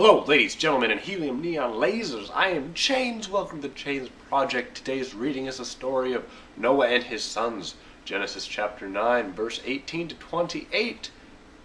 Hello, ladies, gentlemen, and helium neon lasers. I am Chains. Welcome to the Chains Project. Today's reading is the story of Noah and his sons. Genesis chapter 9, verse 18 to 28.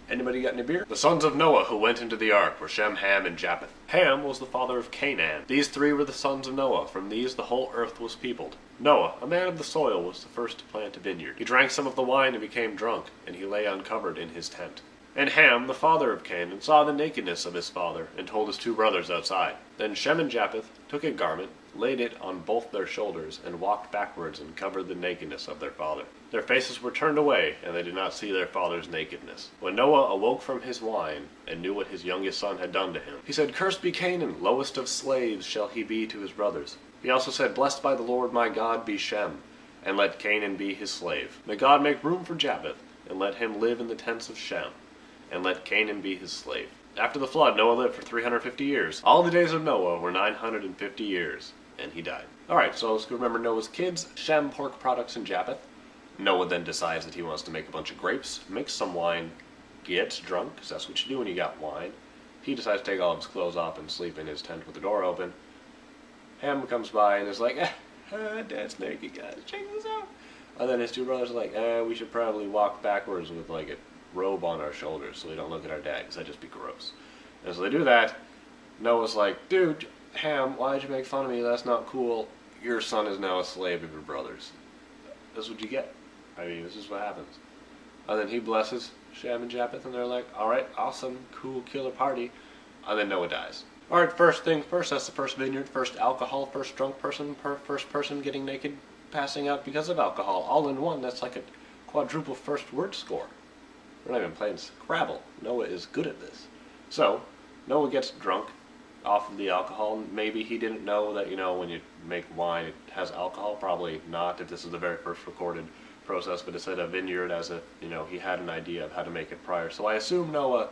Anybody got any beer? The sons of Noah who went into the ark were Shem, Ham, and Japheth. Ham was the father of Canaan. These three were the sons of Noah. From these the whole earth was peopled. Noah, a man of the soil, was the first to plant a vineyard. He drank some of the wine and became drunk, and he lay uncovered in his tent. And Ham, the father of Canaan, saw the nakedness of his father, and told his two brothers outside. Then Shem and Japheth took a garment, laid it on both their shoulders, and walked backwards and covered the nakedness of their father. Their faces were turned away, and they did not see their father's nakedness. When Noah awoke from his wine, and knew what his youngest son had done to him, he said, "Cursed be Canaan, lowest of slaves shall he be to his brothers." He also said, "Blessed by the Lord my God be Shem, and let Canaan be his slave. May God make room for Japheth, and let him live in the tents of Shem, and let Canaan be his slave." After the flood, Noah lived for 350 years. All the days of Noah were 950 years, and he died. Alright, so let's remember Noah's kids, Shem, pork products, and Japheth. Noah then decides that he wants to make a bunch of grapes, makes some wine, gets drunk, because that's what you do when you got wine. He decides to take all of his clothes off and sleep in his tent with the door open. Ham comes by and is like, Dad's naked, guys, check this out. And then his two brothers are like, we should probably walk backwards with like a robe on our shoulders so we don't look at our dad, because that'd just be gross. And so they do that. Noah's like, dude, Ham, why'd you make fun of me? That's not cool. Your son is now a slave of your brothers. That's what you get. I mean, this is what happens. And then he blesses Shem and Japheth, and they're like, alright, awesome, cool, killer party. And then Noah dies. Alright, first thing first, that's the first vineyard, first alcohol, first drunk person, first person getting naked, passing out because of alcohol. All in one, that's like a quadruple first word score. We're not even playing Scrabble. Noah is good at this. So, Noah gets drunk off of the alcohol. Maybe he didn't know that, when you make wine, it has alcohol. Probably not, if this is the very first recorded process, but it said a vineyard as if, he had an idea of how to make it prior. So I assume Noah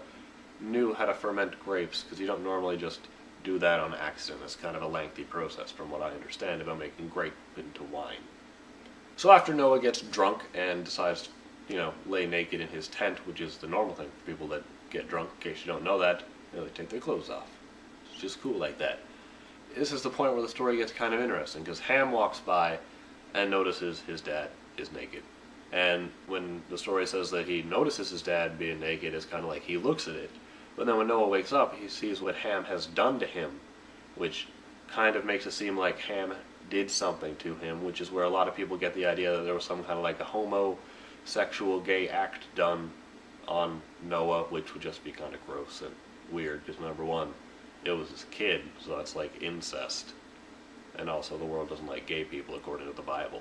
knew how to ferment grapes, because you don't normally just do that on accident. It's kind of a lengthy process, from what I understand, about making grape into wine. So after Noah gets drunk and decides to lay naked in his tent, which is the normal thing for people that get drunk. In case you don't know that, they take their clothes off. It's just cool like that. This is the point where the story gets kind of interesting, because Ham walks by and notices his dad is naked. And when the story says that he notices his dad being naked, it's kind of like he looks at it. But then when Noah wakes up, he sees what Ham has done to him, which kind of makes it seem like Ham did something to him, which is where a lot of people get the idea that there was some kind of like a homosexual gay act done on Noah, which would just be kind of gross and weird, because number one, it was his kid, so that's like incest. And also the world doesn't like gay people according to the Bible.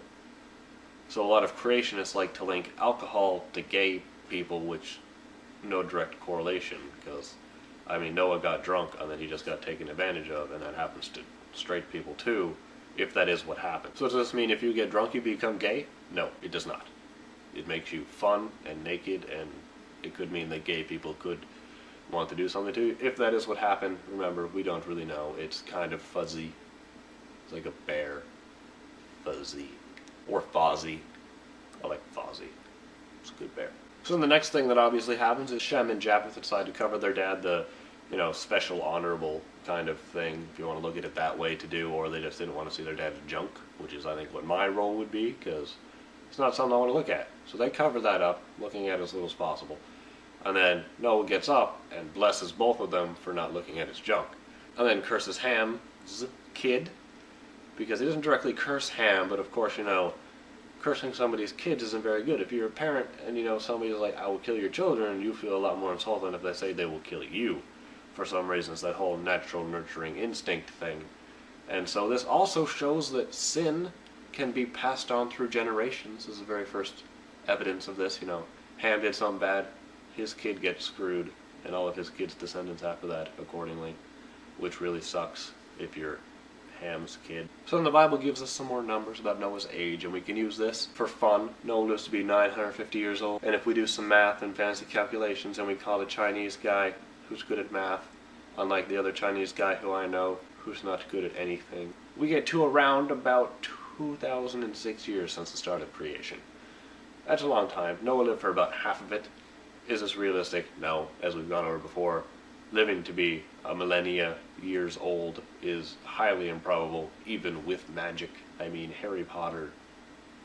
So a lot of creationists like to link alcohol to gay people, which no direct correlation, because Noah got drunk and then he just got taken advantage of, and that happens to straight people too, if that is what happens. So does this mean if you get drunk you become gay? No, it does not. It makes you fun and naked, and it could mean that gay people could want to do something to you. If that is what happened, remember, we don't really know. It's kind of fuzzy. It's like a bear. Fuzzy. Or Fozzie. I like Fozzie. It's a good bear. So then the next thing that obviously happens is Shem and Japheth decide to cover their dad, the special honorable kind of thing, if you want to look at it that way, to do, or they just didn't want to see their dad's junk, which is I think what my role would be, because it's not something I want to look at. So they cover that up, looking at it as little as possible. And then Noah gets up and blesses both of them for not looking at his junk. And then curses Ham's kid, because he doesn't directly curse Ham, but of course, cursing somebody's kids isn't very good. If you're a parent and, somebody's like, I will kill your children, you feel a lot more insulted than if they say they will kill you. For some reason, it's that whole natural nurturing instinct thing. And so this also shows that sin can be passed on through generations. This is the very first evidence of this. Ham did something bad, his kid gets screwed, and all of his kids' descendants after that accordingly, which really sucks if you're Ham's kid. So then the Bible gives us some more numbers about Noah's age, and we can use this for fun. Noah lives to be 950 years old, and if we do some math and fancy calculations, and we call the Chinese guy who's good at math, unlike the other Chinese guy who I know who's not good at anything, we get to around about 2006 years since the start of creation. That's a long time. Noah lived for about half of it. Is this realistic? No. As we've gone over before, living to be a millennia years old is highly improbable, even with magic. I mean, Harry Potter,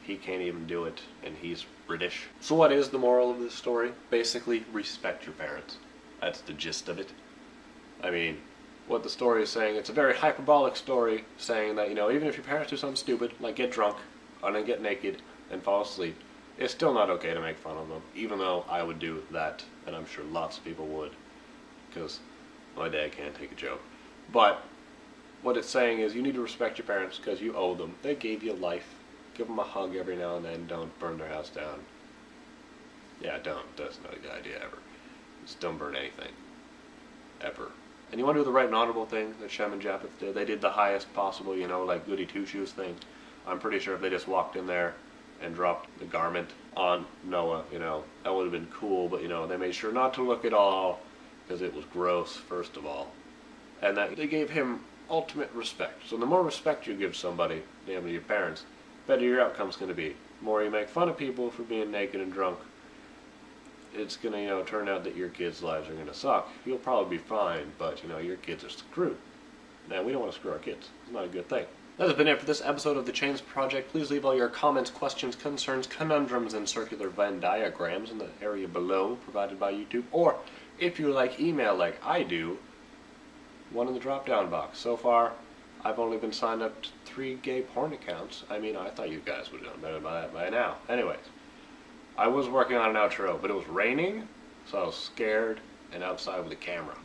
he can't even do it, and he's British. So what is the moral of this story? Basically, respect your parents. That's the gist of it. I mean, what the story is saying, it's a very hyperbolic story saying that, even if your parents do something stupid, like get drunk, or then get naked, and fall asleep, it's still not okay to make fun of them, even though I would do that, and I'm sure lots of people would, because my dad can't take a joke. But what it's saying is you need to respect your parents because you owe them. They gave you life. Give them a hug every now and then. Don't burn their house down. Yeah, don't. That's not a good idea ever. Just don't burn anything. Ever. And you want to do the right and honorable thing that Shem and Japheth did. They did the highest possible, like goody two-shoes thing. I'm pretty sure if they just walked in there and dropped the garment on Noah, that would have been cool. But, they made sure not to look at all because it was gross, first of all. And that they gave him ultimate respect. So the more respect you give somebody, namely your parents, better your outcome's going to be. The more you make fun of people for being naked and drunk, it's going to, turn out that your kids' lives are going to suck. You'll probably be fine, but, your kids are screwed. Now, we don't want to screw our kids. It's not a good thing. That has been it for this episode of The Chains Project. Please leave all your comments, questions, concerns, conundrums, and circular Venn diagrams in the area below, provided by YouTube. Or, if you like email like I do, one in the drop-down box. So far, I've only been signed up to 3 gay porn accounts. I mean, I thought you guys would have done better by that by now. Anyways, I was working on an outro, but it was raining, so I was scared and outside with a camera.